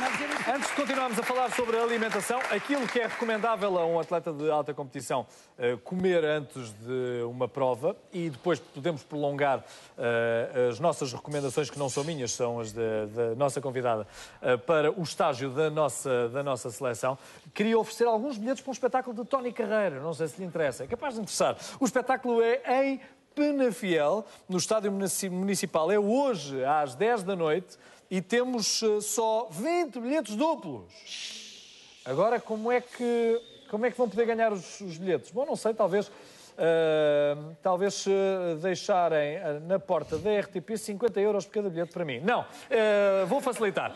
Antes de continuarmos a falar sobre a alimentação, aquilo que é recomendável a um atleta de alta competição comer antes de uma prova, e depois podemos prolongar as nossas recomendações, que não são minhas, são as da nossa convidada, para o estágio da nossa seleção. Queria oferecer alguns bilhetes para um espetáculo de Tony Carreira, não sei se lhe interessa, é capaz de interessar. O espetáculo é em Penafiel, no Estádio Municipal. É hoje, às 10 da noite, e temos só 20 bilhetes duplos. Agora, como é que vão poder ganhar os bilhetes? Bom, não sei, talvez deixarem na porta da RTP 50 euros por cada bilhete para mim. Não, vou facilitar.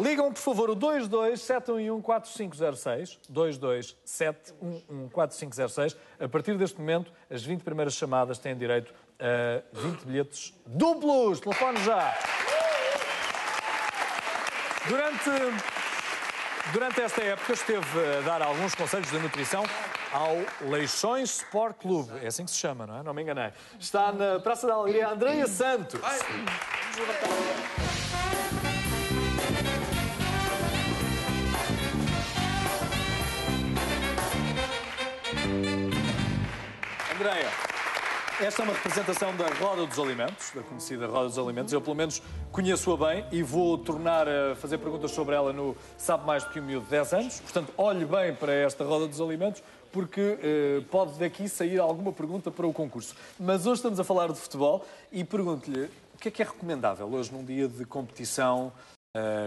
Ligam, por favor, o 227114506, 227114506. A partir deste momento, as 20 primeiras chamadas têm direito a 20 bilhetes duplos. Telefone já! Durante esta época esteve a dar alguns conselhos de nutrição ao Leixões Sport Clube. É assim que se chama, não é? Não me enganei. Está na Praça da Alegria Andreia Santos. Andreia, esta é uma representação da Roda dos Alimentos, da conhecida Roda dos Alimentos. Eu, pelo menos, conheço-a bem e vou tornar a fazer perguntas sobre ela no Sabe Mais do que um Miúdo de 10 anos. Portanto, olhe bem para esta Roda dos Alimentos, porque pode daqui sair alguma pergunta para o concurso. Mas hoje estamos a falar de futebol e pergunto-lhe o que é recomendável hoje num dia de competição,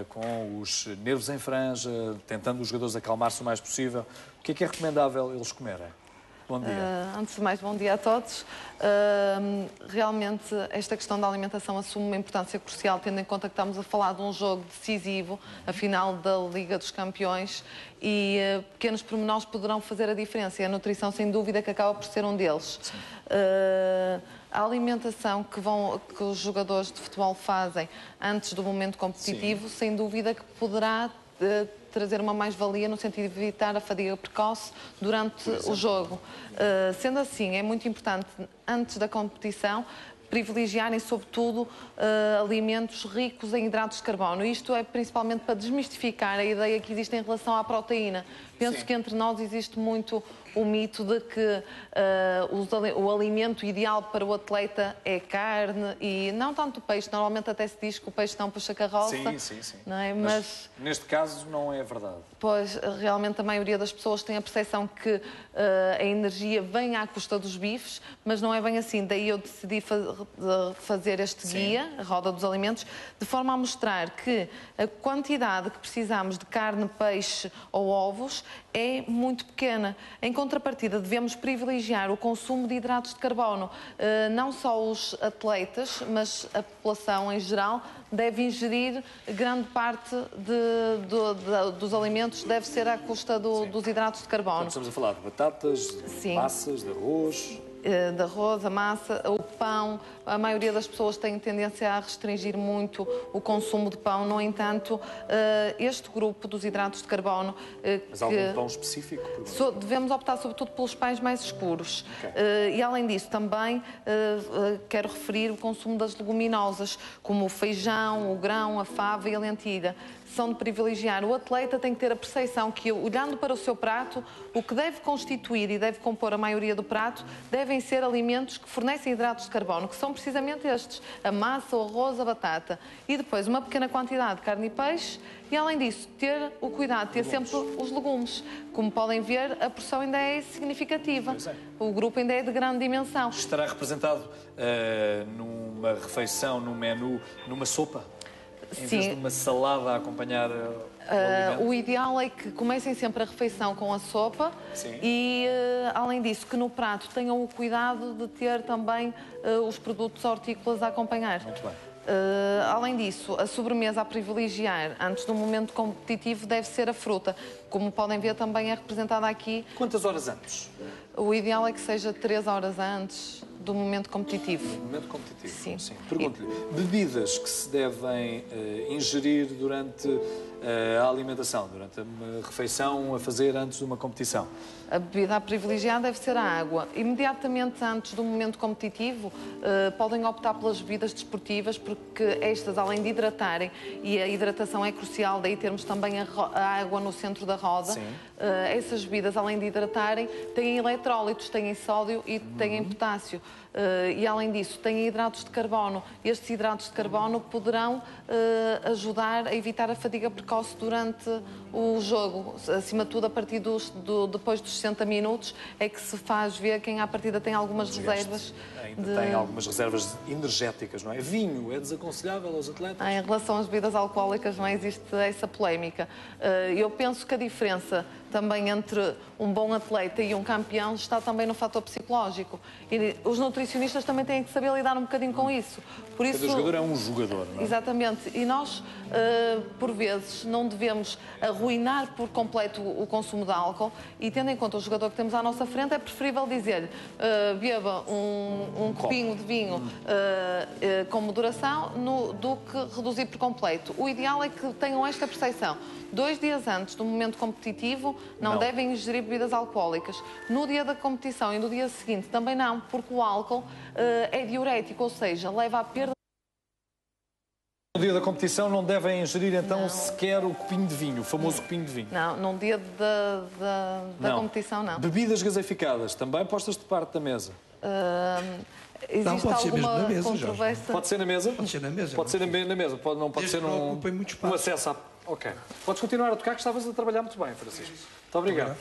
com os nervos em franja, tentando os jogadores acalmar-se o mais possível. O que é recomendável eles comerem? Bom dia. Antes de mais, bom dia a todos. Realmente, esta questão da alimentação assume uma importância crucial, tendo em conta que estamos a falar de um jogo decisivo, a final da Liga dos Campeões, e pequenos pormenores poderão fazer a diferença. E a nutrição, sem dúvida, que acaba por ser um deles. A alimentação que os jogadores de futebol fazem antes do momento competitivo, sim, sem dúvida que poderá trazer uma mais-valia no sentido de evitar a fadiga precoce durante o jogo. Sendo assim, é muito importante, antes da competição, privilegiarem, sobretudo, alimentos ricos em hidratos de carbono. Isto é principalmente para desmistificar a ideia que existe em relação à proteína. Penso, sim, que entre nós existe muito o mito de que o alimento ideal para o atleta é carne e não tanto o peixe. Normalmente até se diz que o peixe não puxa carroça. Sim. Não é? Mas neste caso não é verdade. Pois, realmente a maioria das pessoas tem a percepção que a energia vem à custa dos bifes, mas não é bem assim. Daí eu decidi fazer este guia, a Roda dos Alimentos, de forma a mostrar que a quantidade que precisamos de carne, peixe ou ovos é muito pequena. Em contrapartida, devemos privilegiar o consumo de hidratos de carbono. Não só os atletas, mas a população em geral deve ingerir grande parte dos alimentos, deve ser à custa dos hidratos de carbono. Estamos a falar de batatas, de massas, de arroz... De arroz, a massa, o pão. A maioria das pessoas tem tendência a restringir muito o consumo de pão. No entanto, este grupo dos hidratos de carbono... Mas algum pão específico? Devemos optar sobretudo pelos pães mais escuros. Okay. E além disso, também quero referir o consumo das leguminosas, como o feijão, o grão, a fava e a lentilha. São de privilegiar. O atleta tem que ter a percepção que, olhando para o seu prato, o que deve constituir e deve compor a maioria do prato devem ser alimentos que fornecem hidratos de carbono, que são precisamente estes: a massa, o arroz, a batata. E depois uma pequena quantidade de carne e peixe e, além disso, ter o cuidado de ter sempre os legumes. Como podem ver, a porção ainda é significativa. O grupo ainda é de grande dimensão. Estará representado numa refeição, num menu, numa sopa? Em vez de uma salada a acompanhar o ideal é que comecem sempre a refeição com a sopa. Sim. E, além disso, que no prato tenham o cuidado de ter também os produtos hortícolas a acompanhar. Muito bem. Além disso, a sobremesa a privilegiar antes do momento competitivo deve ser a fruta. Como podem ver, também é representada aqui. Quantas horas antes? O ideal é que seja 3 horas antes do momento competitivo. Do momento competitivo? Sim. Pergunto-lhe, bebidas que se devem ingerir durante a alimentação, durante uma refeição a fazer antes de uma competição? A bebida a privilegiar deve ser a água. Imediatamente antes do momento competitivo, podem optar pelas bebidas desportivas, porque estas, além de hidratarem, e a hidratação é crucial, daí termos também a água no centro da roda, essas bebidas, além de hidratarem, têm eletrólitos, têm sódio e têm potássio. E, além disso, têm hidratos de carbono. Estes hidratos de carbono poderão ajudar a evitar a fadiga precoce durante o jogo. Acima de tudo, a partir depois dos 60 minutos, é que se faz ver quem à partida tem algumas reservas. Ainda tem algumas reservas energéticas, não é? Vinho é desaconselhável aos atletas? Em relação às bebidas alcoólicas, não existe essa polémica. Eu penso que a diferença também entre um bom atleta e um campeão está também no fator psicológico. E os nutricionistas também têm que saber lidar um bocadinho com isso. Por isso, cada jogador é um jogador, não é? Exatamente. E nós, por vezes, não devemos arruinar por completo o consumo de álcool, e, tendo em conta o jogador que temos à nossa frente, é preferível dizer-lhe beba um copinho de vinho com moderação do que reduzir por completo. O ideal é que tenham esta percepção. 2 dias antes do momento competitivo, não devem ingerir bebidas alcoólicas. No dia da competição e no dia seguinte também não, porque o álcool é diurético, ou seja, leva à perda. No dia da competição não devem ingerir, então, sequer o copinho de vinho, o famoso copinho de vinho. Não, num dia da competição, não. Bebidas gaseificadas, também postas de parte da mesa? Existe pode ser mesmo na mesa, controvérsia? Pode ser na mesa? Pode ser na mesa. Pode ser na mesa, não pode ser num acesso a... Ok. Podes continuar a tocar, que estavas a trabalhar muito bem, Francisco. Muito obrigado.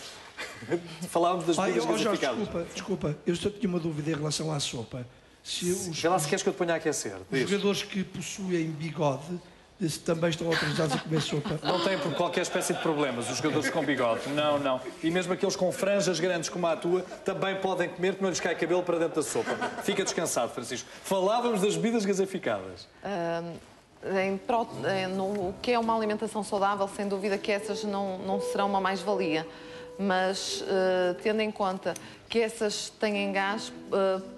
Falávamos das bebidas gaseificadas. Desculpa, eu só tinha uma dúvida em relação à sopa. Vê lá se queres que eu te ponha a aquecer. Os jogadores que possuem bigode também estão autorizados a comer sopa? Não têm por qualquer espécie de problemas, os jogadores com bigode. Não. E mesmo aqueles com franjas grandes como a tua também podem comer, que não lhes cai cabelo para dentro da sopa. Fica descansado, Francisco. Falávamos das bebidas gaseificadas. No que é uma alimentação saudável, sem dúvida que essas não serão uma mais-valia. Mas, tendo em conta que essas têm gás,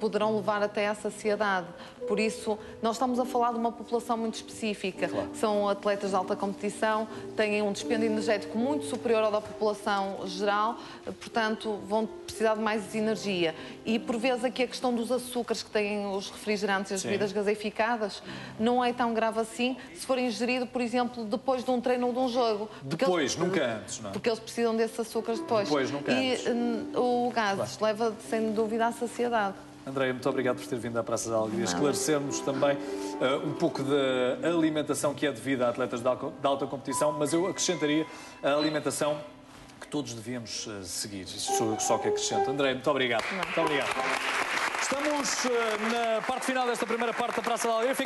poderão levar até à saciedade. Por isso, nós estamos a falar de uma população muito específica. Claro. São atletas de alta competição, têm um dispêndio energético muito superior ao da população geral, portanto, vão precisar de mais energia. E, por vezes, aqui a questão dos açúcares que têm os refrigerantes e as bebidas gaseificadas não é tão grave assim se for ingerido, por exemplo, depois de um treino ou de um jogo. Depois, nunca antes, não é? Porque eles precisam desses açúcares depois. Depois, nunca antes. E o gás leva, sem dúvida, à saciedade. Andréia, muito obrigado por ter vindo à Praça da Alegria. Esclarecermos também um pouco da alimentação que é devida a atletas de alta competição, mas eu acrescentaria a alimentação que todos devíamos seguir. Isso sou eu só que acrescento. Andréia, muito obrigado. Muito obrigado. Estamos na parte final desta primeira parte da Praça da Alegria.